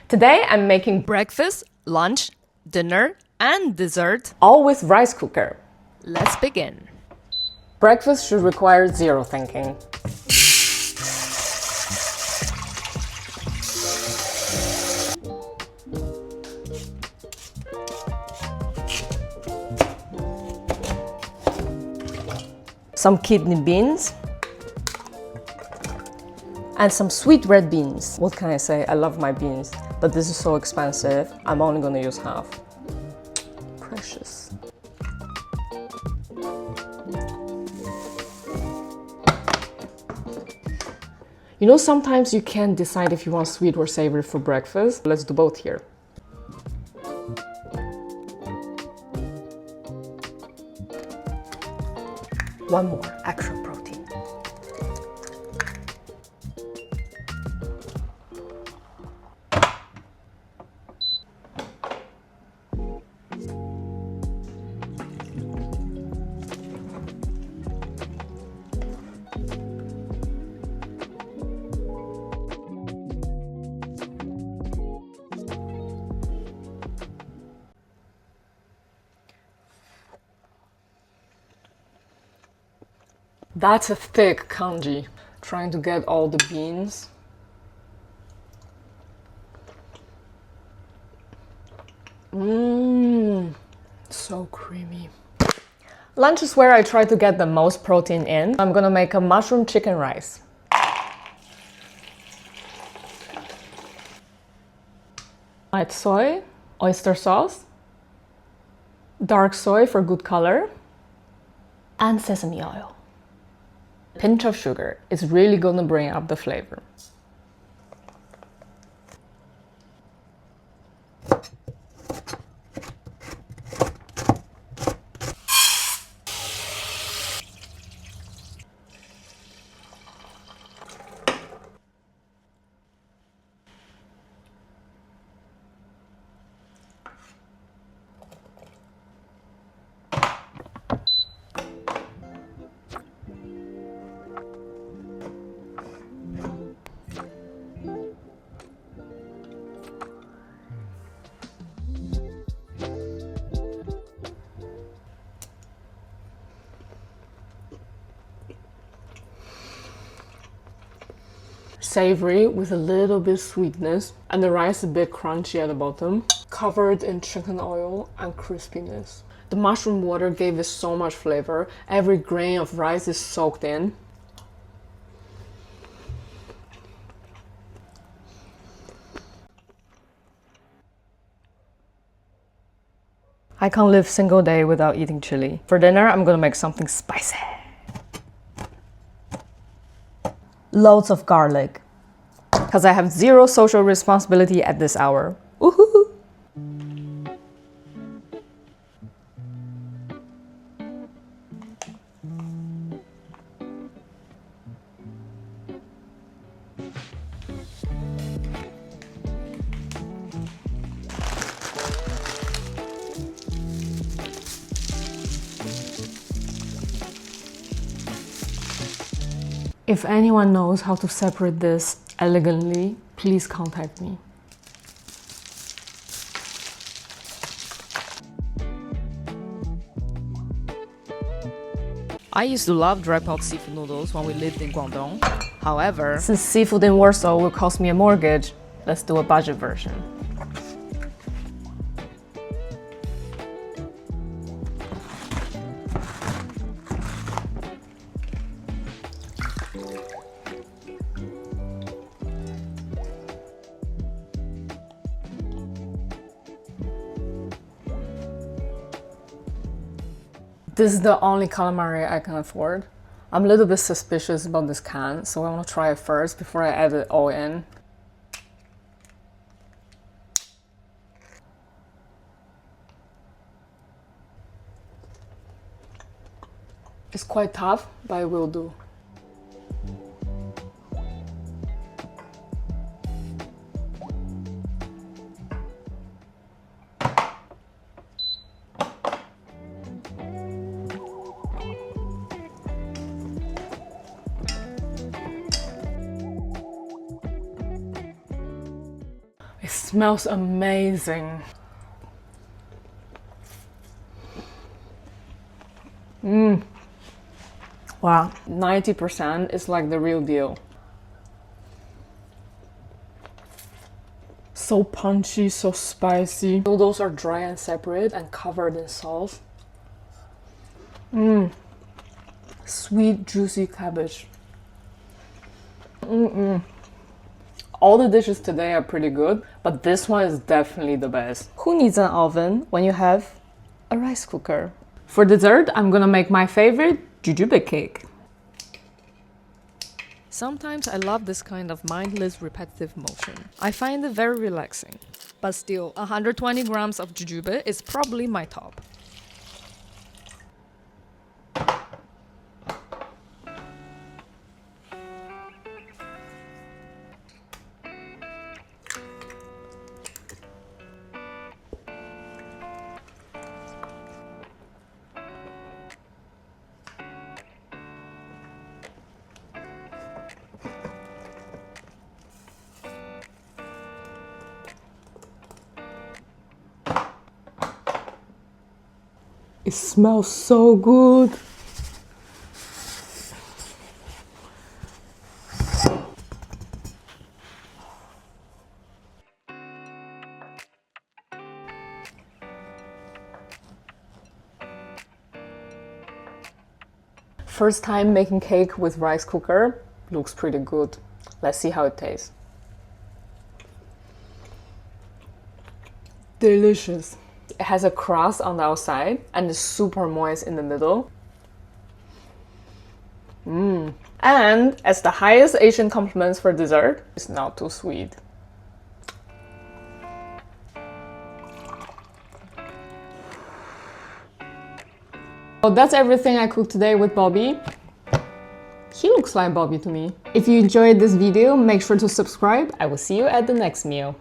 Today I'm making breakfast, lunch, dinner, and dessert. all with rice cooker. Let's begin. Breakfast should require zero thinking. Some kidney beans and some sweet red beans. What can I say? I love my beans, but this is so expensive. I'm only gonna use half. Precious. You know, sometimes you can't decide if you want sweet or savory for breakfast. Let's do both here. One more extra protein. That's a thick congee. Trying to get all the beans. So creamy. Lunch is where I try to get the most protein in. I'm gonna make a mushroom chicken rice. Light soy, oyster sauce, dark soy for good color, and sesame oil. Pinch of sugar. It's really gonna bring up the flavor. Savory with a little bit sweetness, and the rice a bit crunchy at the bottom, covered in chicken oil and crispiness. The mushroom water gave it so much flavor. Every grain of rice is soaked in. I can't live a single day without eating chili. For dinner, I'm gonna make something spicy. Loads of garlic, because I have zero social responsibility at this hour. Woohoo! If anyone knows how to separate this elegantly, please contact me. I used to love dry pot seafood noodles when we lived in Guangdong. However, Since seafood in Warsaw will cost me a mortgage, let's do a budget version. This is the only calamari I can afford. I'm a little bit suspicious about this can, so I want to try it first before I add it all in. It's quite tough, but it will do. smells amazing. Wow, 90% is like the real deal. So punchy, so spicy. Noodles are dry and separate and covered in sauce. Sweet, juicy cabbage. All the dishes today are pretty good, but this one is definitely the best. Who needs an oven when you have a rice cooker? For dessert, I'm gonna make my favorite jujube cake. Sometimes I love this kind of mindless, repetitive motion. I find it very relaxing. But still, 120 grams of jujube is probably my top. It smells so good. First time making cake with rice cooker. Looks pretty good. Let's see how it tastes. Delicious. It has a crust on the outside and is super moist in the middle. And as the highest Asian compliments for dessert, it's not too sweet. So that's everything I cooked today with Bobby. He looks like Bobby to me. If you enjoyed this video, make sure to subscribe. I will see you at the next meal.